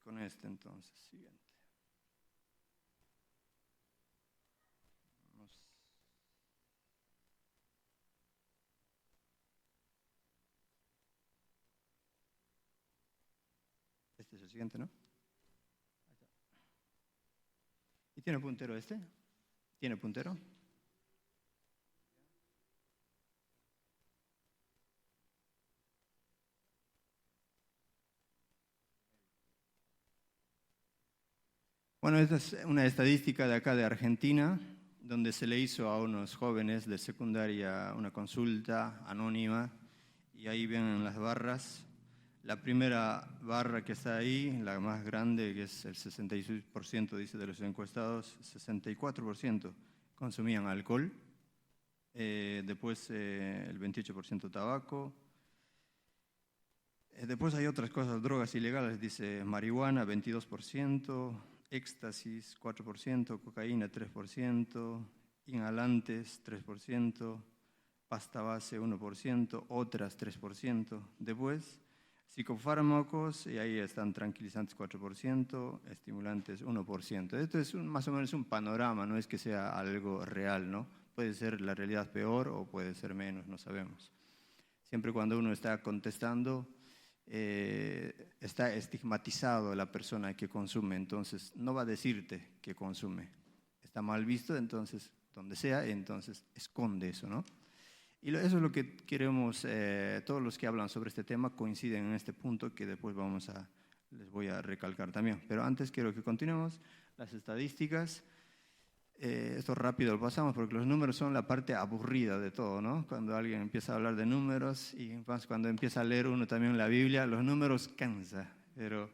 con este entonces, siguiente. Vamos. Este es el siguiente, ¿no? Ahí está. ¿Y tiene puntero este? ¿Tiene puntero? Bueno, esta es una estadística de acá de Argentina, donde se le hizo a unos jóvenes de secundaria una consulta anónima y ahí vienen las barras. La primera barra que está ahí, la más grande, que es el 66%, dice, de los encuestados, 64% consumían alcohol, después el 28% tabaco. Después hay otras cosas, drogas ilegales, dice marihuana 22%, éxtasis 4%, cocaína 3%, inhalantes 3%, pasta base 1%, otras 3%. Después, psicofármacos, y ahí están tranquilizantes 4%, estimulantes 1%. Esto es más o menos un panorama, no es que sea algo real, ¿no? Puede ser la realidad peor o puede ser menos, no sabemos. Siempre cuando uno está contestando, está estigmatizado la persona que consume, entonces no va a decirte que consume. Está mal visto, entonces, donde sea, entonces esconde eso, ¿no? Y eso es lo que queremos, todos los que hablan sobre este tema coinciden en este punto que después les voy a recalcar también. Pero antes quiero que continuemos las estadísticas. Esto rápido lo pasamos porque los números son la parte aburrida de todo, ¿no? Cuando alguien empieza a hablar de números y más cuando empieza a leer uno también la Biblia, los números cansa, pero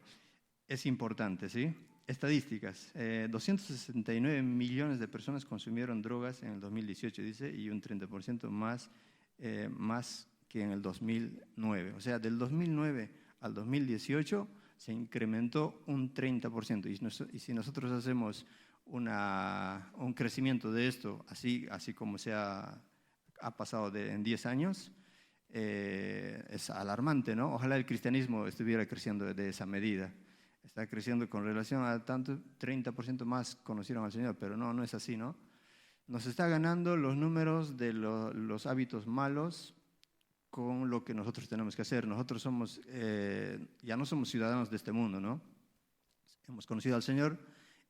es importante, ¿sí? Estadísticas. 269 millones de personas consumieron drogas en el 2018, dice, y un 30% más que en el 2009. O sea, del 2009 al 2018 se incrementó un 30%. Y si nosotros hacemos un crecimiento de esto, así como ha pasado en 10 años, es alarmante, ¿no? Ojalá el cristianismo estuviera creciendo de esa medida. Está creciendo con relación a tanto, 30% más conocieron al Señor, pero no es así, ¿no? Nos está ganando los números de los hábitos malos con lo que nosotros tenemos que hacer. Nosotros ya no somos ciudadanos de este mundo, ¿no? Hemos conocido al Señor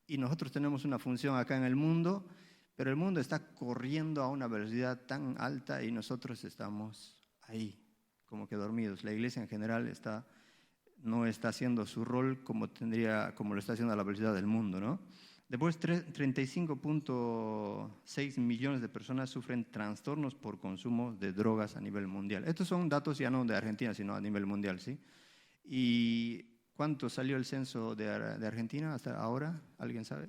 y nosotros tenemos una función acá en el mundo, pero el mundo está corriendo a una velocidad tan alta y nosotros estamos ahí, como que dormidos. La iglesia en general no está haciendo su rol como lo está haciendo a la velocidad del mundo, ¿no? Después, 35.6 millones de personas sufren trastornos por consumo de drogas a nivel mundial. Estos son datos ya no de Argentina, sino a nivel mundial, ¿sí? ¿Y cuánto salió el censo de Argentina hasta ahora? ¿Alguien sabe?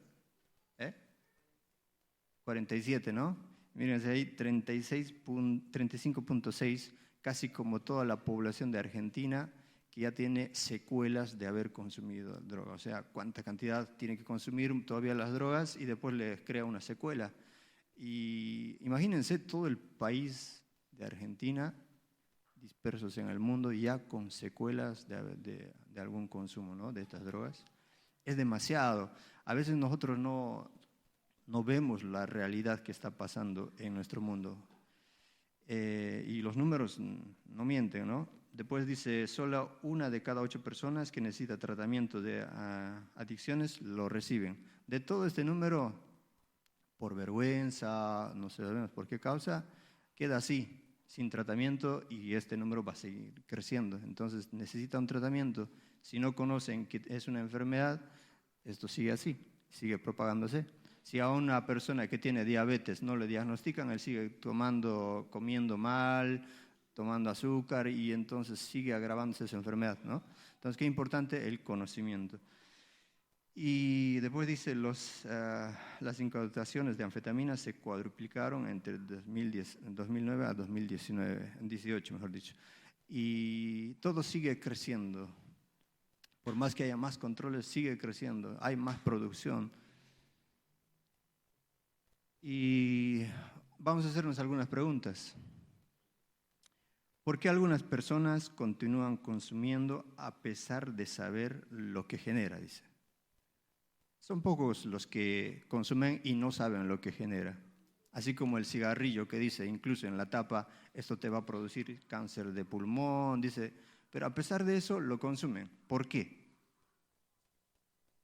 47, ¿no? Mírense ahí, 35.6, casi como toda la población de Argentina, que ya tiene secuelas de haber consumido droga. O sea, cuánta cantidad tiene que consumir todavía las drogas y después les crea una secuela. Y imagínense todo el país de Argentina dispersos en el mundo ya con secuelas de algún consumo, ¿no? De estas drogas. Es demasiado. A veces nosotros no vemos la realidad que está pasando en nuestro mundo. Y los números no mienten, ¿no? Después dice, solo 1 de cada 8 personas que necesita tratamiento de adicciones lo reciben. De todo este número, por vergüenza, no sabemos por qué causa, queda así, sin tratamiento, y este número va a seguir creciendo. Entonces necesita un tratamiento. Si no conocen que es una enfermedad, esto sigue así, sigue propagándose. Si a una persona que tiene diabetes no le diagnostican, él sigue comiendo mal, tomando azúcar y entonces sigue agravándose esa enfermedad, ¿no? Entonces, qué importante el conocimiento. Y después dice, las incautaciones de anfetaminas se cuadruplicaron entre 2009 a 2018, mejor dicho. Y todo sigue creciendo. Por más que haya más controles, sigue creciendo. Hay más producción. Y vamos a hacernos algunas preguntas. ¿Por qué algunas personas continúan consumiendo a pesar de saber lo que genera? Dice. Son pocos los que consumen y no saben lo que genera. Así como el cigarrillo que dice, incluso en la tapa, esto te va a producir cáncer de pulmón, dice, pero a pesar de eso lo consumen. ¿Por qué?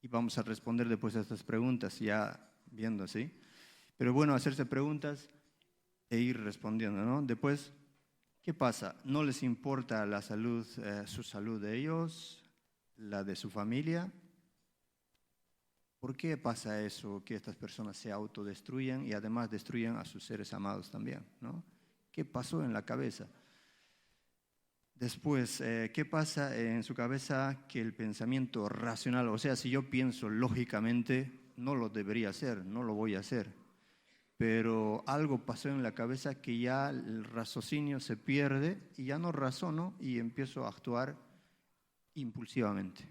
Y vamos a responder después a estas preguntas, ya viendo, ¿sí? Pero bueno, hacerse preguntas e ir respondiendo, ¿no? Después, ¿qué pasa? ¿No les importa la salud, su salud de ellos, la de su familia? ¿Por qué pasa eso, que estas personas se autodestruyen y además destruyen a sus seres amados también, ¿no? ¿Qué pasó en la cabeza? Después, ¿qué pasa en su cabeza que el pensamiento racional, o sea, si yo pienso lógicamente, no lo debería hacer, no lo voy a hacer, pero algo pasó en la cabeza que ya el raciocinio se pierde y ya no razono y empiezo a actuar impulsivamente,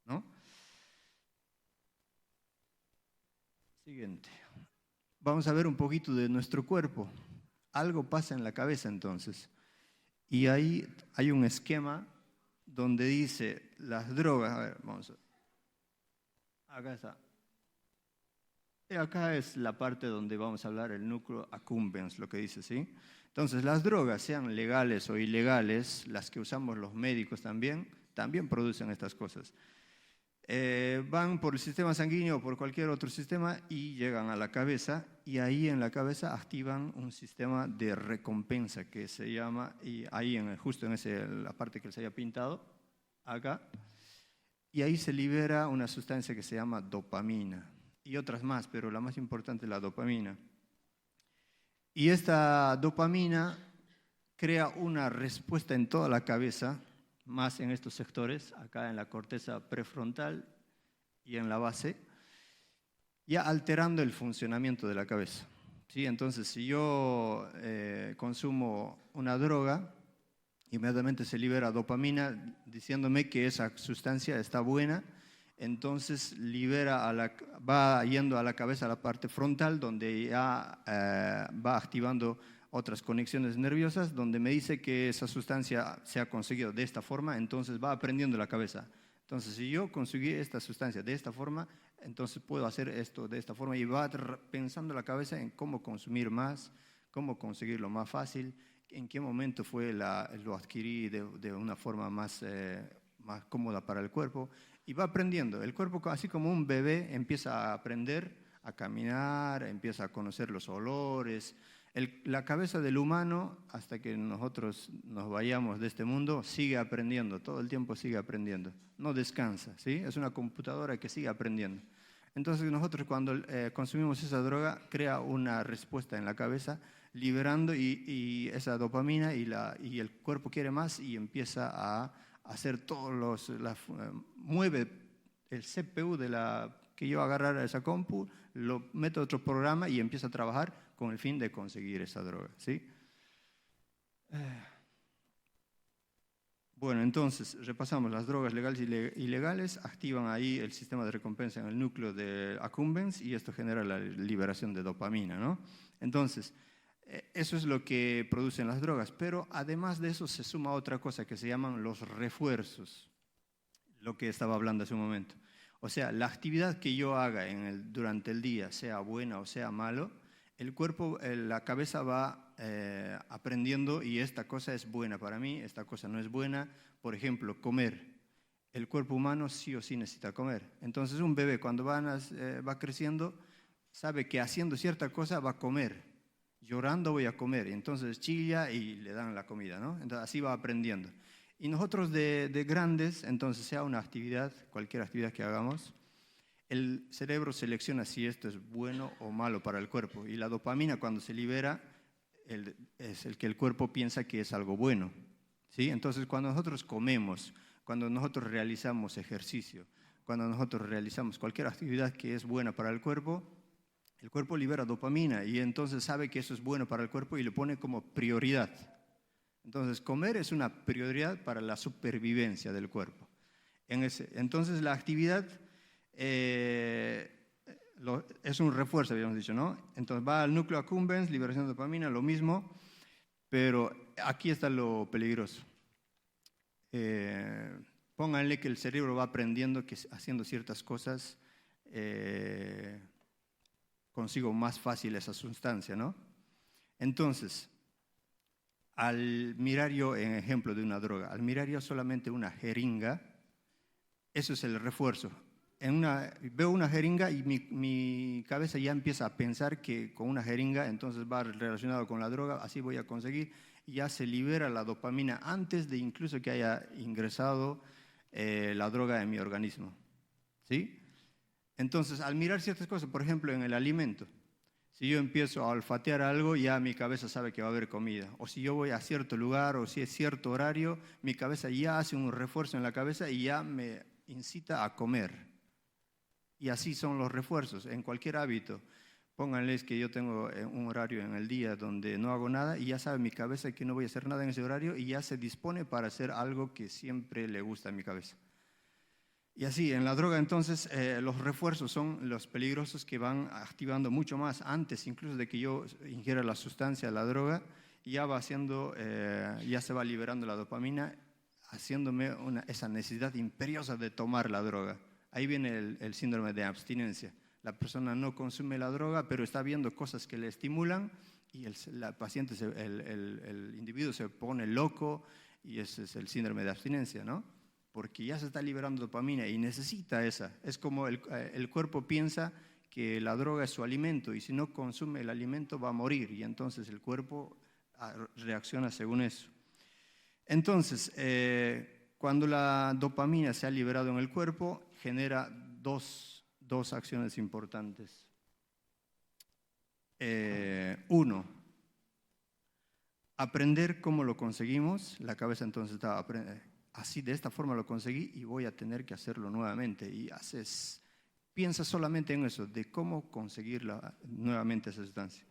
¿no? Siguiente. Vamos a ver un poquito de nuestro cuerpo. Algo pasa en la cabeza entonces. Y ahí hay un esquema donde dice las drogas. A ver, vamos a... Acá está. Y acá es la parte donde vamos a hablar el núcleo accumbens, lo que dice, ¿sí? Entonces, las drogas, sean legales o ilegales, las que usamos los médicos también producen estas cosas. Van por el sistema sanguíneo o por cualquier otro sistema y llegan a la cabeza, y ahí en la cabeza activan un sistema de recompensa que se llama, y ahí justo en la parte que les haya pintado, acá, y ahí se libera una sustancia que se llama dopamina, y otras más, pero la más importante es la dopamina. Y esta dopamina crea una respuesta en toda la cabeza, más en estos sectores, acá en la corteza prefrontal y en la base, ya alterando el funcionamiento de la cabeza, ¿sí? Entonces, si yo consumo una droga, inmediatamente se libera dopamina diciéndome que esa sustancia está buena, entonces va yendo a la cabeza, a la parte frontal, donde ya va activando otras conexiones nerviosas, donde me dice que esa sustancia se ha conseguido de esta forma, entonces va aprendiendo la cabeza. Entonces, si yo conseguí esta sustancia de esta forma, entonces puedo hacer esto de esta forma, y va pensando la cabeza en cómo consumir más, cómo conseguirlo más fácil, en qué momento lo adquirí de una forma más cómoda para el cuerpo, y va aprendiendo. El cuerpo, así como un bebé, empieza a aprender a caminar, empieza a conocer los olores. La cabeza del humano, hasta que nosotros nos vayamos de este mundo, sigue aprendiendo, todo el tiempo sigue aprendiendo, no descansa, ¿sí? Es una computadora que sigue aprendiendo. Entonces nosotros cuando consumimos esa droga, crea una respuesta en la cabeza, liberando y esa dopamina, y el cuerpo quiere más y empieza a hacer mueve el CPU que yo agarrara esa compu, lo meto a otro programa y empieza a trabajar con el fin de conseguir esa droga, ¿sí? Bueno, entonces, repasamos. Las drogas legales y ilegales activan ahí el sistema de recompensa en el núcleo de accumbens, y esto genera la liberación de dopamina, ¿no? Entonces, eso es lo que producen las drogas, pero además de eso se suma otra cosa que se llaman los refuerzos, lo que estaba hablando hace un momento. O sea, la actividad que yo haga durante el día, sea buena o sea malo, el cuerpo, la cabeza va aprendiendo, y esta cosa es buena para mí, esta cosa no es buena. Por ejemplo, comer. El cuerpo humano sí o sí necesita comer. Entonces un bebé cuando va creciendo sabe que haciendo cierta cosa va a comer. Llorando voy a comer. Entonces chilla y le dan la comida, ¿no? Entonces así va aprendiendo. Y nosotros de grandes, entonces sea una actividad, cualquier actividad que hagamos, el cerebro selecciona si esto es bueno o malo para el cuerpo. Y la dopamina, cuando se libera, es el que el cuerpo piensa que es algo bueno, ¿sí? Entonces, cuando nosotros comemos, cuando nosotros realizamos ejercicio, cuando nosotros realizamos cualquier actividad que es buena para el cuerpo libera dopamina, y entonces sabe que eso es bueno para el cuerpo y lo pone como prioridad. Entonces, comer es una prioridad para la supervivencia del cuerpo. Entonces, la actividad es un refuerzo, habíamos dicho, ¿no? Entonces va al núcleo accumbens, liberación de dopamina, lo mismo, pero aquí está lo peligroso. Pónganle que el cerebro va aprendiendo que haciendo ciertas cosas consigo más fácil esa sustancia, ¿no? Entonces, al mirar yo, en ejemplo de una droga, al mirar yo solamente una jeringa, eso es el refuerzo. Veo una jeringa y mi cabeza ya empieza a pensar que con una jeringa entonces va relacionado con la droga, así voy a conseguir, y ya se libera la dopamina antes de incluso que haya ingresado la droga en mi organismo, ¿sí? Entonces, al mirar ciertas cosas, por ejemplo, en el alimento, si yo empiezo a olfatear algo, ya mi cabeza sabe que va a haber comida. O si yo voy a cierto lugar o si es cierto horario, mi cabeza ya hace un refuerzo en la cabeza y ya me incita a comer. Y así son los refuerzos en cualquier hábito. Pónganles que yo tengo un horario en el día donde no hago nada y ya sabe mi cabeza que no voy a hacer nada en ese horario y ya se dispone para hacer algo que siempre le gusta a mi cabeza. Y así, en la droga entonces los refuerzos son los peligrosos que van activando mucho más antes incluso de que yo ingiera la sustancia, la droga, y ya va haciendo, ya se va liberando la dopamina, haciéndome esa necesidad imperiosa de tomar la droga. Ahí viene el síndrome de abstinencia. La persona no consume la droga, pero está viendo cosas que le estimulan y el individuo se pone loco y ese es el síndrome de abstinencia, ¿no? Porque ya se está liberando dopamina y necesita esa. Es como el cuerpo piensa que la droga es su alimento y si no consume el alimento va a morir y entonces el cuerpo reacciona según eso. Entonces, cuando la dopamina se ha liberado en el cuerpo, genera dos acciones importantes. Uno, aprender cómo lo conseguimos. La cabeza entonces está aprendiendo. Así, de esta forma lo conseguí y voy a tener que hacerlo nuevamente. Y piensa solamente en eso, de cómo conseguir nuevamente esa sustancia.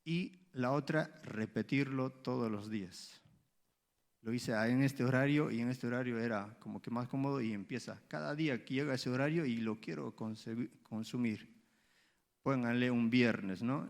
Y la otra, repetirlo todos los días. Lo hice en este horario y en este horario era como que más cómodo y empieza cada día que llega ese horario y lo quiero consumir. Pónganle un viernes, ¿no?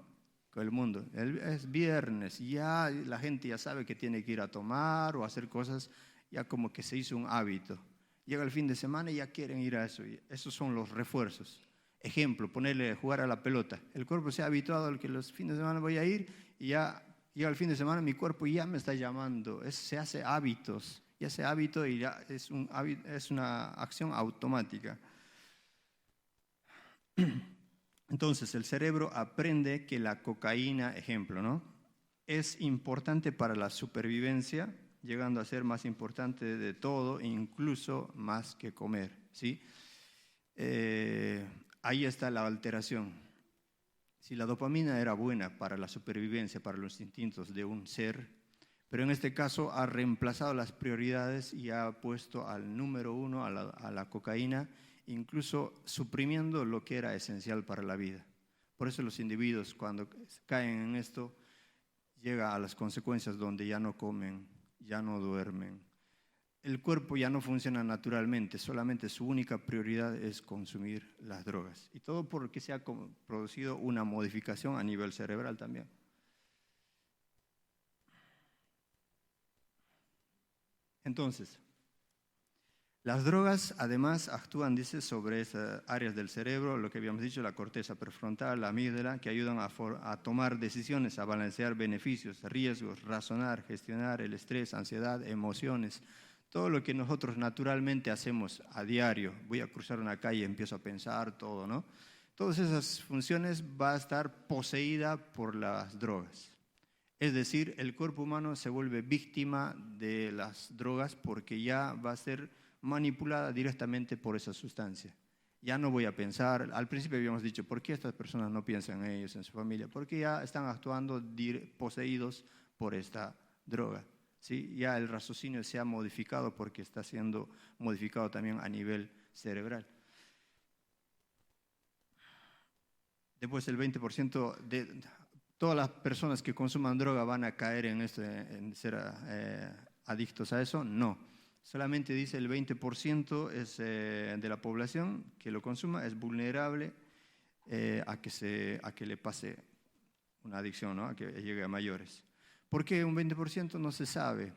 Con el mundo. Es viernes, ya la gente ya sabe que tiene que ir a tomar o hacer cosas. Ya como que se hizo un hábito. Llega el fin de semana y ya quieren ir a eso. Y esos son los refuerzos. Ejemplo, ponerle a jugar a la pelota. El cuerpo se ha habituado al que los fines de semana voy a ir y ya llega el fin de semana, mi cuerpo ya me está llamando. Se hace hábitos. Y ese hábito y ya es una acción automática. Entonces, el cerebro aprende que la cocaína, ejemplo, ¿no? Es importante para la supervivencia, llegando a ser más importante de todo, incluso más que comer, ¿sí? Ahí está la alteración. Si la dopamina era buena para la supervivencia, para los instintos de un ser, pero en este caso ha reemplazado las prioridades y ha puesto al número uno a la cocaína, incluso suprimiendo lo que era esencial para la vida. Por eso los individuos cuando caen en esto, llega a las consecuencias donde ya no comen, ya no duermen. El cuerpo ya no funciona naturalmente, solamente su única prioridad es consumir las drogas. Y todo porque se ha producido una modificación a nivel cerebral también. Entonces, las drogas además actúan, dice, sobre esas áreas del cerebro, lo que habíamos dicho, la corteza prefrontal, la amígdala, que ayudan a tomar decisiones, a balancear beneficios, riesgos, razonar, gestionar el estrés, ansiedad, emociones. Todo lo que nosotros naturalmente hacemos a diario. Voy a cruzar una calle, empiezo a pensar todo, ¿no? Todas esas funciones va a estar poseída por las drogas. Es decir, el cuerpo humano se vuelve víctima de las drogas porque ya va a ser manipulada directamente por esa sustancia. Ya no voy a pensar, al principio habíamos dicho, ¿por qué estas personas no piensan en ellos, en su familia? Porque ya están actuando poseídos por esta droga. ¿Sí? Ya el raciocinio se ha modificado porque está siendo modificado también a nivel cerebral. Después el 20% de todas las personas que consuman droga van a caer en ser adictos a eso. No. Solamente dice el 20% de la población que lo consuma es vulnerable a que le pase una adicción, ¿no? A que llegue a mayores. ¿Por qué un 20%? No se sabe.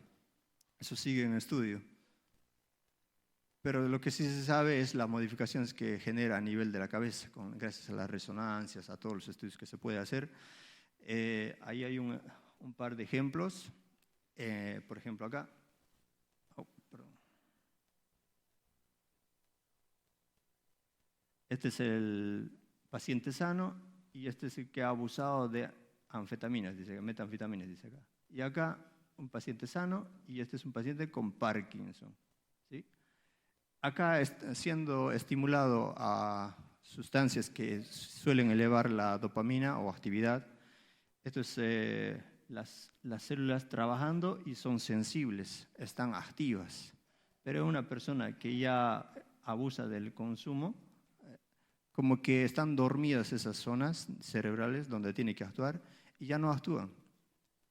Eso sigue en estudio. Pero lo que sí se sabe es las modificaciones que genera a nivel de la cabeza, gracias a las resonancias, a todos los estudios que se puede hacer. Ahí hay un par de ejemplos. Por ejemplo, acá. Este es el paciente sano y este es el que ha abusado de anfetaminas, dice, metanfetaminas, dice acá. Y acá un paciente sano y este es un paciente con Parkinson. ¿Sí? Acá siendo estimulado a sustancias que suelen elevar la dopamina o actividad. Esto es las células trabajando y son sensibles, están activas. Pero una persona que ya abusa del consumo, como que están dormidas esas zonas cerebrales donde tiene que actuar y ya no actúan.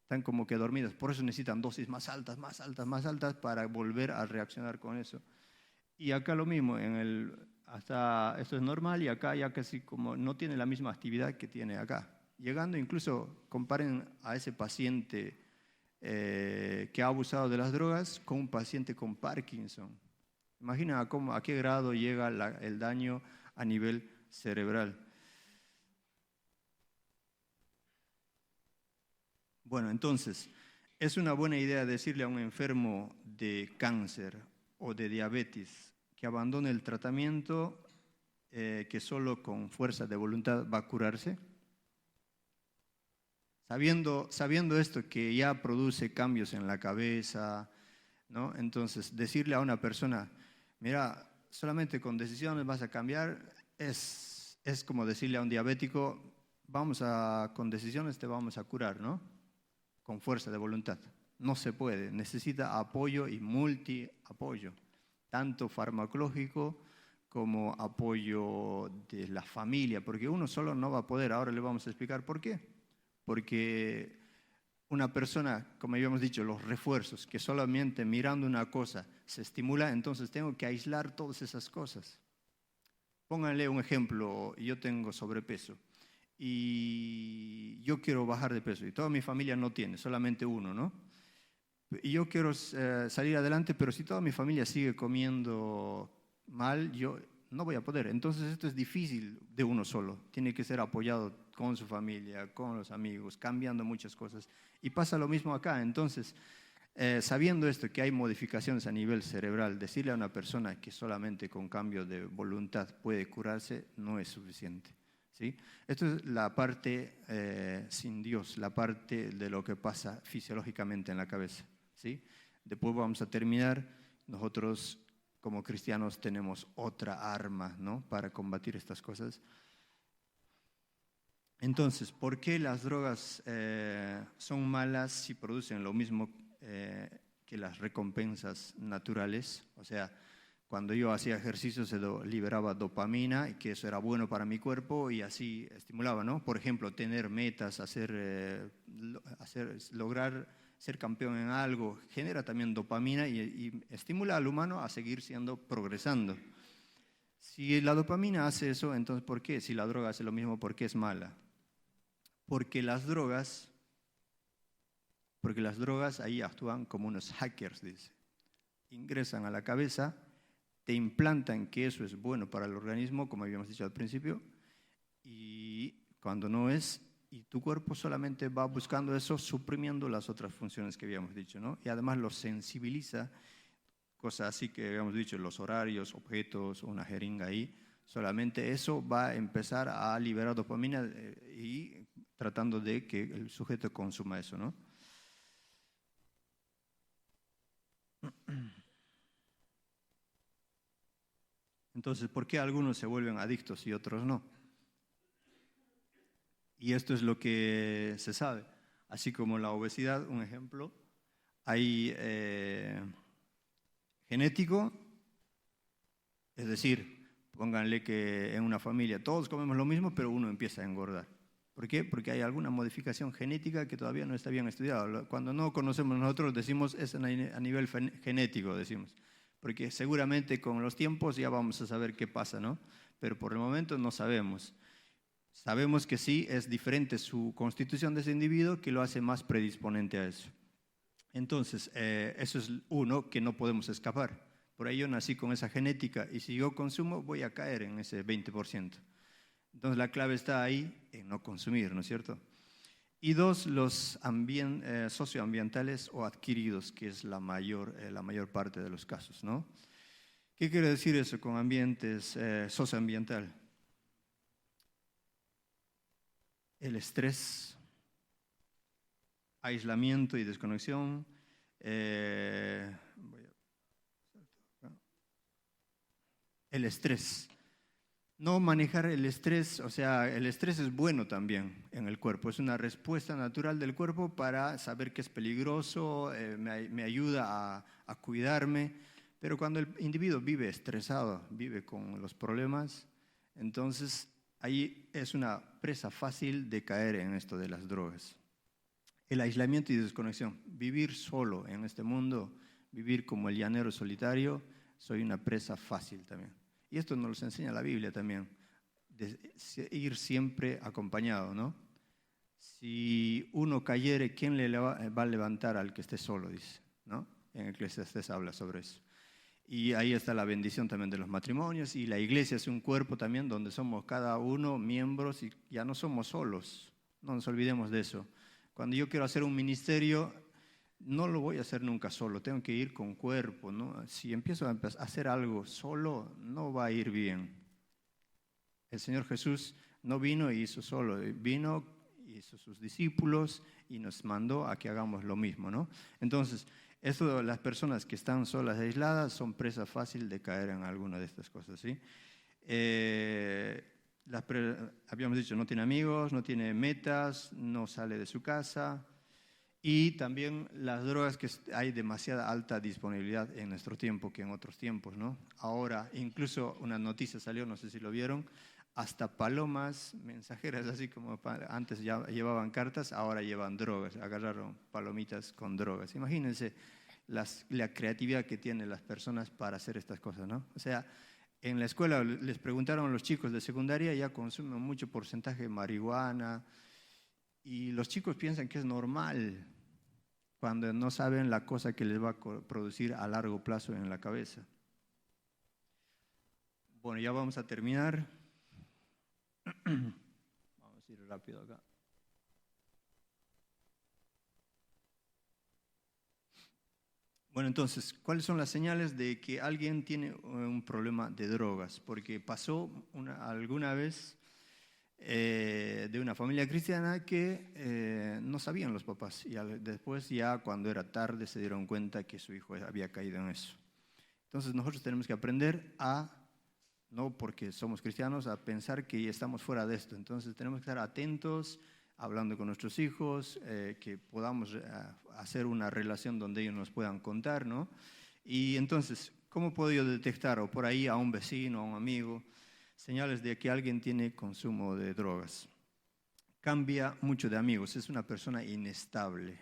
Están como que dormidas. Por eso necesitan dosis más altas, más altas, más altas para volver a reaccionar con eso. Y acá lo mismo, hasta esto es normal y acá ya casi como no tiene la misma actividad que tiene acá. Llegando incluso, comparen a ese paciente que ha abusado de las drogas con un paciente con Parkinson. Imagina a qué grado llega el daño a nivel cerebral. Bueno, entonces, es una buena idea decirle a un enfermo de cáncer o de diabetes que abandone el tratamiento, que solo con fuerza de voluntad va a curarse. Sabiendo esto, que ya produce cambios en la cabeza, ¿no? Entonces, decirle a una persona, mira, solamente con decisiones vas a cambiar, es como decirle a un diabético, con decisiones te vamos a curar, ¿no? Con fuerza de voluntad. No se puede, necesita apoyo y multi-apoyo, tanto farmacológico como apoyo de la familia, porque uno solo no va a poder. Ahora le vamos a explicar por qué. Porque una persona, como habíamos dicho, los refuerzos, que solamente mirando una cosa se estimula, entonces tengo que aislar todas esas cosas. Pónganle un ejemplo, yo tengo sobrepeso y yo quiero bajar de peso y toda mi familia no tiene, solamente uno, ¿no? Y yo quiero salir adelante, pero si toda mi familia sigue comiendo mal, yo no voy a poder. Entonces esto es difícil de uno solo, tiene que ser apoyado con su familia, con los amigos, cambiando muchas cosas. Y pasa lo mismo acá. Entonces, sabiendo esto, que hay modificaciones a nivel cerebral, decirle a una persona que solamente con cambio de voluntad puede curarse no es suficiente. ¿Sí? Esto es la parte sin Dios, la parte de lo que pasa fisiológicamente en la cabeza. ¿Sí? Después vamos a terminar. Nosotros como cristianos tenemos otra arma, ¿no?, para combatir estas cosas. Entonces, ¿por qué las drogas son malas si producen lo mismo que las recompensas naturales? O sea, cuando yo hacía ejercicio se liberaba dopamina y que eso era bueno para mi cuerpo y así estimulaba, ¿no? Por ejemplo, tener metas, lograr ser campeón en algo, genera también dopamina y estimula al humano a seguir progresando. Si la dopamina hace eso, entonces ¿por qué? Si la droga hace lo mismo, ¿por qué es mala? Porque las drogas ahí actúan como unos hackers, dice. Ingresan a la cabeza, te implantan que eso es bueno para el organismo, como habíamos dicho al principio, y cuando no es, y tu cuerpo solamente va buscando eso, suprimiendo las otras funciones que habíamos dicho, ¿no? Y además lo sensibiliza, cosas así que habíamos dicho, los horarios, objetos, una jeringa ahí, solamente eso va a empezar a liberar dopamina y tratando de que el sujeto consuma eso, ¿no? Entonces, ¿por qué algunos se vuelven adictos y otros no? Y esto es lo que se sabe. Así como la obesidad, un ejemplo, hay genético, es decir, pónganle que en una familia todos comemos lo mismo, pero uno empieza a engordar. ¿Por qué? Porque hay alguna modificación genética que todavía no está bien estudiada. Cuando no conocemos nosotros decimos es a nivel genético, decimos. Porque seguramente con los tiempos ya vamos a saber qué pasa, ¿no? Pero por el momento no sabemos. Sabemos que sí, es diferente su constitución de ese individuo que lo hace más predisponente a eso. Entonces, eso es uno que no podemos escapar. Por ahí yo nací con esa genética y si yo consumo voy a caer en ese 20%. Entonces la clave está ahí en no consumir, ¿no es cierto? Y dos, los socioambientales o adquiridos, que es la mayor parte de los casos, ¿no? ¿Qué quiere decir eso con ambientes socioambiental? El estrés, aislamiento y desconexión, el estrés. No manejar el estrés, o sea, el estrés es bueno también en el cuerpo, es una respuesta natural del cuerpo para saber que es peligroso, me ayuda a cuidarme, pero cuando el individuo vive estresado, vive con los problemas, entonces ahí es una presa fácil de caer en esto de las drogas. El aislamiento y desconexión, vivir solo en este mundo, vivir como el llanero solitario, soy una presa fácil también. Y esto nos lo enseña la Biblia también, de ir siempre acompañado, ¿no? Si uno cayere, ¿quién le va a levantar al que esté solo? Dice, ¿no? En Eclesiastés habla sobre eso. Y ahí está la bendición también de los matrimonios y la iglesia es un cuerpo también donde somos cada uno miembros y ya no somos solos, no nos olvidemos de eso. Cuando yo quiero hacer un ministerio, no lo voy a hacer nunca solo, tengo que ir con cuerpo, ¿no? Si empiezo a hacer algo solo, no va a ir bien. El Señor Jesús no vino y hizo solo, vino, hizo sus discípulos y nos mandó a que hagamos lo mismo, ¿no? Entonces, las personas que están solas, aisladas, son presa fácil de caer en alguna de estas cosas, ¿sí? Habíamos dicho, no tiene amigos, no tiene metas, no sale de su casa. Y también las drogas, que hay demasiada alta disponibilidad en nuestro tiempo que en otros tiempos, ¿no? Ahora, incluso una noticia salió, no sé si lo vieron, hasta palomas mensajeras, así como antes ya llevaban cartas, ahora llevan drogas, agarraron palomitas con drogas. Imagínense la creatividad que tienen las personas para hacer estas cosas, ¿no? O sea, en la escuela les preguntaron a los chicos de secundaria, ya consumen mucho porcentaje de marihuana, y los chicos piensan que es normal cuando no saben la cosa que les va a producir a largo plazo en la cabeza. Bueno, ya vamos a terminar. Vamos a ir rápido acá. Bueno, entonces, ¿cuáles son las señales de que alguien tiene un problema de drogas? Porque pasó alguna vez de una familia cristiana que no sabían los papás y después ya cuando era tarde se dieron cuenta que su hijo había caído en eso. Entonces nosotros tenemos que aprender no porque somos cristianos, a pensar que estamos fuera de esto. Entonces tenemos que estar atentos, hablando con nuestros hijos, que podamos hacer una relación donde ellos nos puedan contar, ¿no? Y entonces, ¿cómo puedo yo detectar o por ahí a un vecino, a un amigo, señales de que alguien tiene consumo de drogas? Cambia mucho de amigos, es una persona inestable,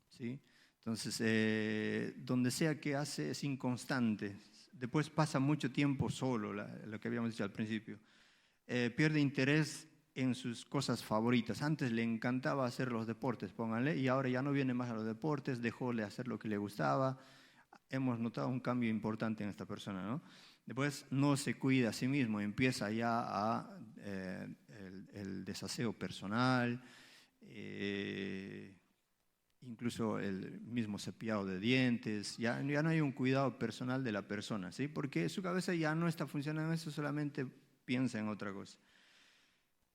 ¿sí? Entonces, donde sea que hace es inconstante. Después pasa mucho tiempo solo, lo que habíamos dicho al principio. Pierde interés en sus cosas favoritas. Antes le encantaba hacer los deportes, pónganle, y ahora ya no viene más a los deportes, dejó de hacer lo que le gustaba. Hemos notado un cambio importante en esta persona, ¿no? Después no se cuida a sí mismo, empieza ya el desaseo personal, incluso el mismo cepillado de dientes, ya no hay un cuidado personal de la persona, ¿sí? Porque su cabeza ya no está funcionando eso, solamente piensa en otra cosa.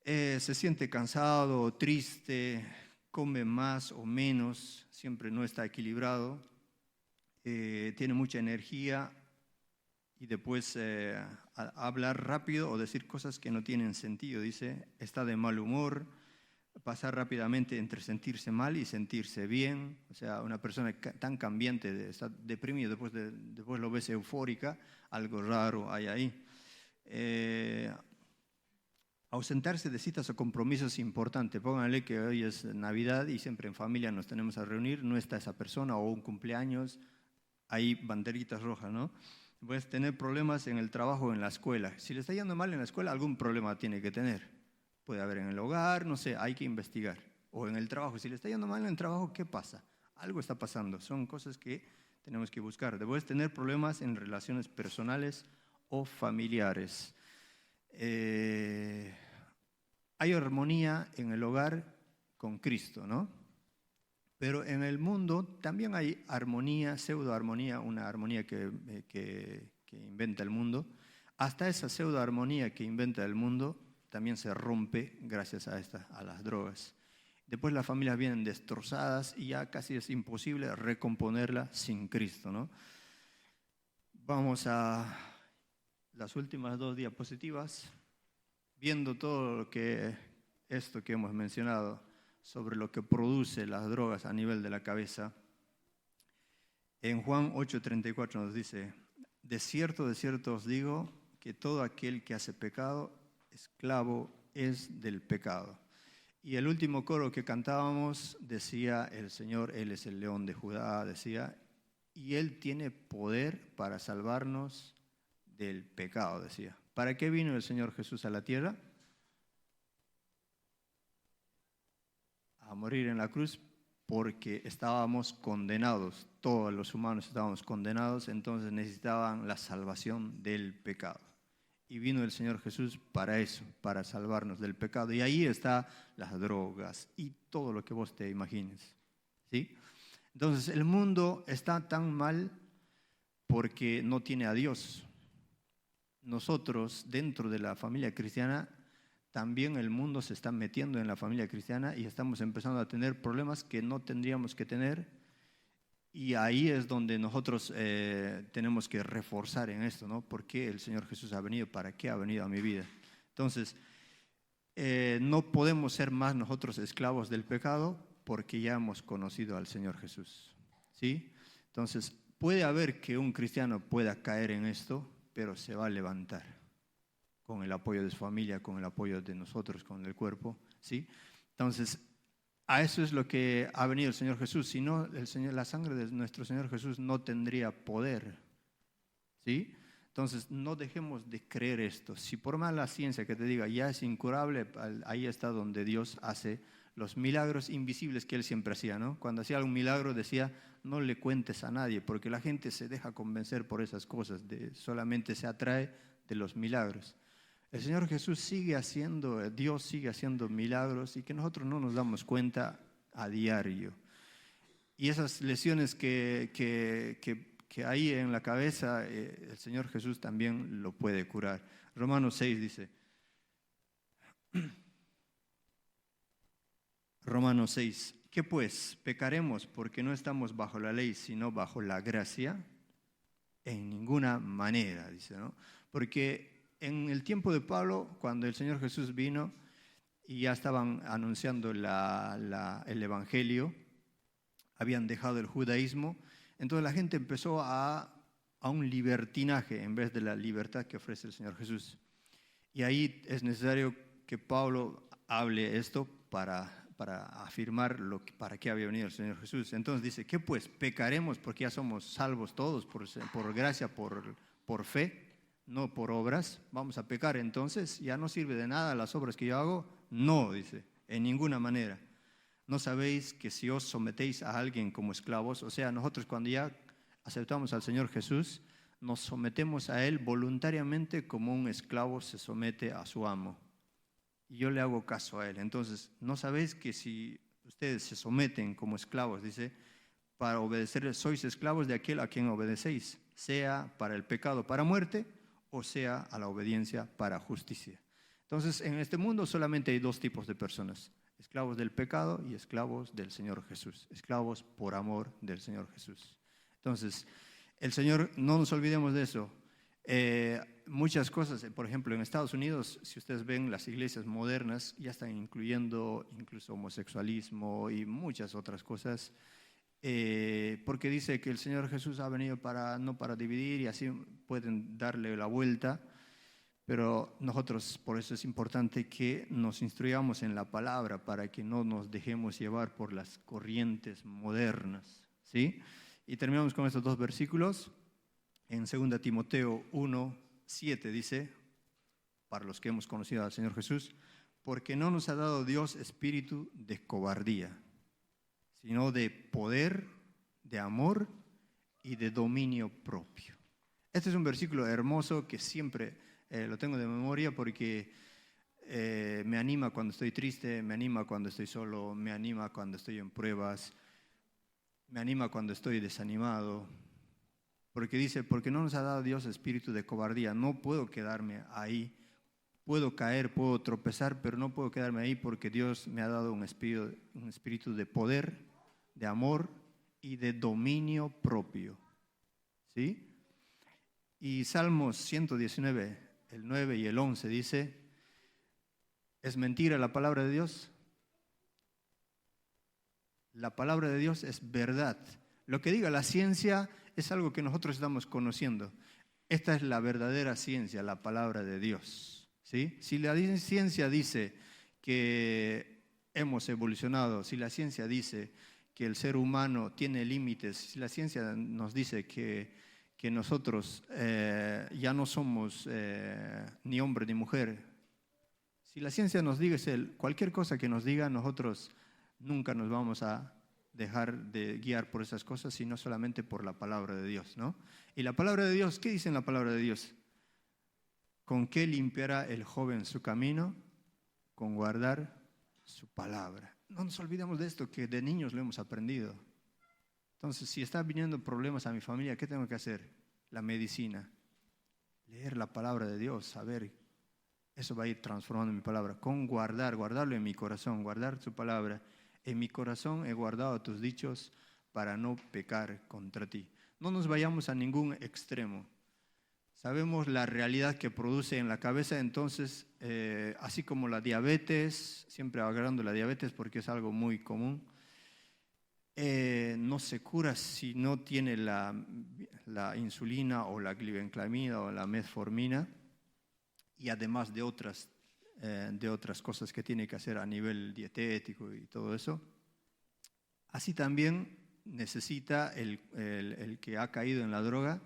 Se siente cansado o triste, come más o menos, siempre no está equilibrado, tiene mucha energía y después hablar rápido o decir cosas que no tienen sentido, dice, está de mal humor, pasar rápidamente entre sentirse mal y sentirse bien, o sea, una persona tan cambiante, está deprimido, después lo ves eufórica, algo raro hay ahí. Ausentarse de citas o compromisos importantes, pónganle que hoy es Navidad y siempre en familia nos tenemos a reunir, no está esa persona o un cumpleaños, hay banderitas rojas, ¿no? Puedes tener problemas en el trabajo o en la escuela. Si le está yendo mal en la escuela, algún problema tiene que tener. puede haber en el hogar, no sé, hay que investigar. O en el trabajo, si le está yendo mal en el trabajo, ¿qué pasa? Algo está pasando, son cosas que tenemos que buscar. Debes tener problemas en relaciones personales o familiares. Hay armonía en el hogar con Cristo, ¿no? Pero en el mundo también hay armonía, pseudoarmonía, una armonía que inventa el mundo. Hasta esa pseudoarmonía que inventa el mundo también se rompe gracias a las drogas. Después las familias vienen destrozadas y ya casi es imposible recomponerla sin Cristo, ¿no? Vamos a las últimas 2 diapositivas, viendo todo esto que hemos mencionado sobre lo que produce las drogas a nivel de la cabeza. En Juan 8:34 nos dice: de cierto os digo que todo aquel que hace pecado, esclavo es del pecado. Y el último coro que cantábamos decía el Señor, Él es el león de Judá, decía, y Él tiene poder para salvarnos del pecado, decía. ¿Para qué vino el Señor Jesús a la tierra? A morir en la cruz porque estábamos condenados, todos los humanos estábamos condenados, entonces necesitaban la salvación del pecado. Y vino el Señor Jesús para eso, para salvarnos del pecado. Y ahí están las drogas y todo lo que vos te imagines, ¿sí? Entonces el mundo está tan mal porque no tiene a Dios. Nosotros, dentro de la familia cristiana, también el mundo se está metiendo en la familia cristiana y estamos empezando a tener problemas que no tendríamos que tener. Y ahí es donde nosotros tenemos que reforzar en esto, ¿no? ¿Por qué el Señor Jesús ha venido? ¿Para qué ha venido a mi vida? Entonces, no podemos ser más nosotros esclavos del pecado porque ya hemos conocido al Señor Jesús, ¿sí? Entonces, puede haber que un cristiano pueda caer en esto, pero se va a levantar con el apoyo de su familia, con el apoyo de nosotros, con el cuerpo, ¿sí? Entonces, a eso es lo que ha venido el Señor Jesús. Si no, la sangre de nuestro Señor Jesús no tendría poder, ¿sí? Entonces, no dejemos de creer esto. Si por más la ciencia que te diga ya es incurable, ahí está donde Dios hace los milagros invisibles que Él siempre hacía, ¿no? Cuando hacía algún milagro decía, no le cuentes a nadie, porque la gente se deja convencer por esas cosas, solamente se atrae de los milagros. El Señor Jesús sigue haciendo, Dios sigue haciendo milagros y que nosotros no nos damos cuenta a diario. Y esas lesiones que hay en la cabeza, el Señor Jesús también lo puede curar. Romanos 6 dice, Romanos 6, ¿qué pues? ¿Pecaremos porque no estamos bajo la ley, sino bajo la gracia? En ninguna manera, dice, ¿no? Porque en el tiempo de Pablo, cuando el Señor Jesús vino y ya estaban anunciando el Evangelio, habían dejado el judaísmo, entonces la gente empezó a un libertinaje en vez de la libertad que ofrece el Señor Jesús. Y ahí es necesario que Pablo hable esto para afirmar para qué había venido el Señor Jesús. Entonces dice, ¿qué pues? ¿Pecaremos porque ya somos salvos todos por gracia, por fe? No por obras, vamos a pecar entonces, ya no sirve de nada las obras que yo hago. No, dice, en ninguna manera. ¿No sabéis que si os sometéis a alguien como esclavos, o sea, nosotros cuando ya aceptamos al Señor Jesús, nos sometemos a Él voluntariamente como un esclavo se somete a su amo? Y yo le hago caso a Él. Entonces, ¿no sabéis que si ustedes se someten como esclavos, dice, para obedecer, sois esclavos de aquel a quien obedecéis, sea para el pecado, para muerte, o sea a la obediencia para justicia? Entonces, en este mundo solamente hay 2 tipos de personas: esclavos del pecado y esclavos del Señor Jesús, esclavos por amor del Señor Jesús. Entonces, el Señor, no nos olvidemos de eso. Muchas cosas, por ejemplo, en Estados Unidos, si ustedes ven, las iglesias modernas ya están incluyendo incluso homosexualismo y muchas otras cosas. Porque dice que el Señor Jesús ha venido no para dividir, y así pueden darle la vuelta, pero nosotros, por eso es importante que nos instruyamos en la palabra para que no nos dejemos llevar por las corrientes modernas, ¿sí? Y terminamos con estos 2 versículos. En 2 Timoteo 1:7 dice, para los que hemos conocido al Señor Jesús, porque no nos ha dado Dios espíritu de cobardía, sino de poder, de amor y de dominio propio. Este es un versículo hermoso que siempre lo tengo de memoria porque me anima cuando estoy triste, me anima cuando estoy solo, me anima cuando estoy en pruebas, me anima cuando estoy desanimado. Porque dice, porque no nos ha dado Dios espíritu de cobardía, no puedo quedarme ahí. Puedo caer, puedo tropezar, pero no puedo quedarme ahí porque Dios me ha dado un espíritu de poder, de amor y de dominio propio. ¿Sí? Y Salmos 119, el 9 y el 11 dice, ¿es mentira la palabra de Dios? La palabra de Dios es verdad. Lo que diga la ciencia es algo que nosotros estamos conociendo. Esta es la verdadera ciencia, la palabra de Dios. ¿Sí? Si la ciencia dice que hemos evolucionado, si la ciencia dice que el ser humano tiene límites, si la ciencia nos dice que nosotros ya no somos ni hombre ni mujer, si la ciencia nos dice cualquier cosa que nos diga, nosotros nunca nos vamos a dejar de guiar por esas cosas, sino solamente por la palabra de Dios, ¿no? Y la palabra de Dios, ¿qué dice en la palabra de Dios? ¿Con qué limpiará el joven su camino? Con guardar su palabra. No nos olvidemos de esto, que de niños lo hemos aprendido. Entonces, si están viniendo problemas a mi familia, ¿qué tengo que hacer? La medicina. Leer la palabra de Dios, saber. Eso va a ir transformando mi palabra. Con guardarlo en mi corazón, guardar su palabra. En mi corazón he guardado tus dichos para no pecar contra ti. No nos vayamos a ningún extremo. Sabemos la realidad que produce en la cabeza, entonces, así como la diabetes, siempre agarrando la diabetes porque es algo muy común, no se cura si no tiene la insulina o la glibenclamida o la metformina, y además de otras cosas que tiene que hacer a nivel dietético y todo eso. Así también necesita el que ha caído en la droga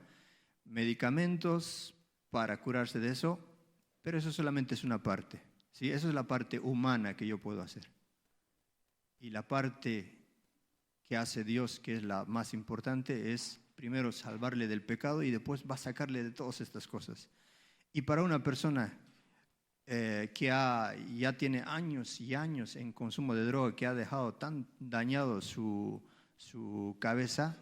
medicamentos para curarse de eso, pero eso solamente es una parte, ¿sí? Eso es la parte humana que yo puedo hacer. Y la parte que hace Dios, que es la más importante, es primero salvarle del pecado y después va a sacarle de todas estas cosas. Y para una persona que ya tiene años y años en consumo de droga, que ha dejado tan dañado su cabeza,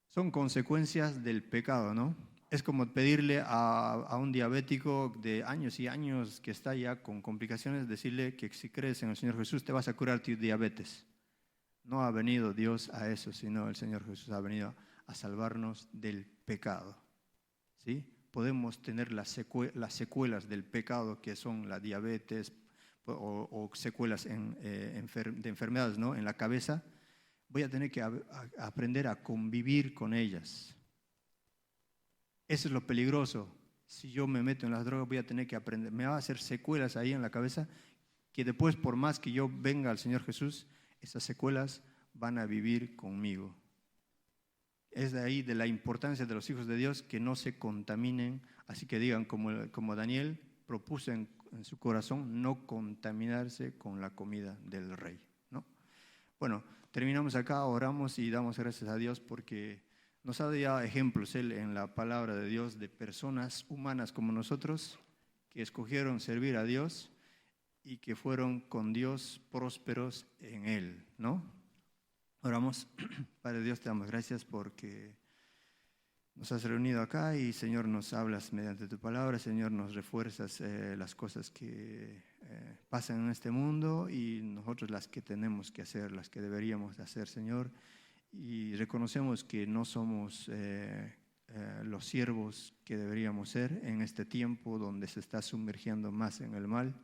son consecuencias del pecado, ¿no? Es como pedirle a un diabético de años y años que está ya con complicaciones, decirle que si crees en el Señor Jesús te vas a curar tu diabetes. No ha venido Dios a eso, sino el Señor Jesús ha venido a salvarnos del pecado. ¿Sí? Podemos tener las secuelas del pecado, que son la diabetes o secuelas de enfermedades, ¿no? En la cabeza. Voy a tener que aprender a convivir con ellas. Eso es lo peligroso. Si yo me meto en las drogas, voy a tener que aprender. Me va a hacer secuelas ahí en la cabeza que después, por más que yo venga al Señor Jesús, esas secuelas van a vivir conmigo. Es de ahí de la importancia de los hijos de Dios que no se contaminen. Así que digan, como Daniel propuso en su corazón, no contaminarse con la comida del rey, ¿no? Bueno, terminamos acá, oramos y damos gracias a Dios porque nos ha dado ejemplos Él en la palabra de Dios de personas humanas como nosotros que escogieron servir a Dios y que fueron con Dios prósperos en Él, ¿no? Oramos. Padre Dios, te damos gracias porque nos has reunido acá y Señor nos hablas mediante tu palabra, Señor nos refuerzas las cosas que pasan en este mundo y nosotros las que tenemos que hacer, las que deberíamos hacer, Señor, y reconocemos que no somos los siervos que deberíamos ser en este tiempo donde se está sumergiendo más en el mal.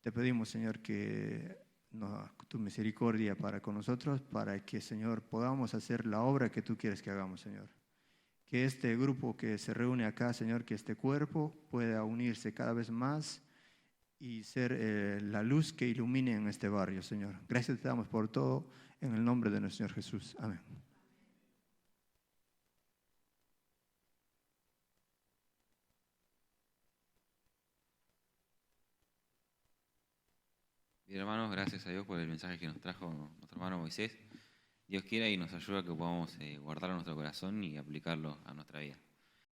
Te pedimos, Señor, que tu misericordia para con nosotros, para que, Señor, podamos hacer la obra que tú quieres que hagamos, Señor. Que este grupo que se reúne acá, Señor, que este cuerpo pueda unirse cada vez más y ser la luz que ilumine en este barrio, Señor. Gracias te damos por todo, en el nombre de nuestro Señor Jesús. Amén. Y hermanos, gracias a Dios por el mensaje que nos trajo nuestro hermano Moisés. Dios quiera y nos ayuda a que podamos guardarlo en nuestro corazón y aplicarlo a nuestra vida.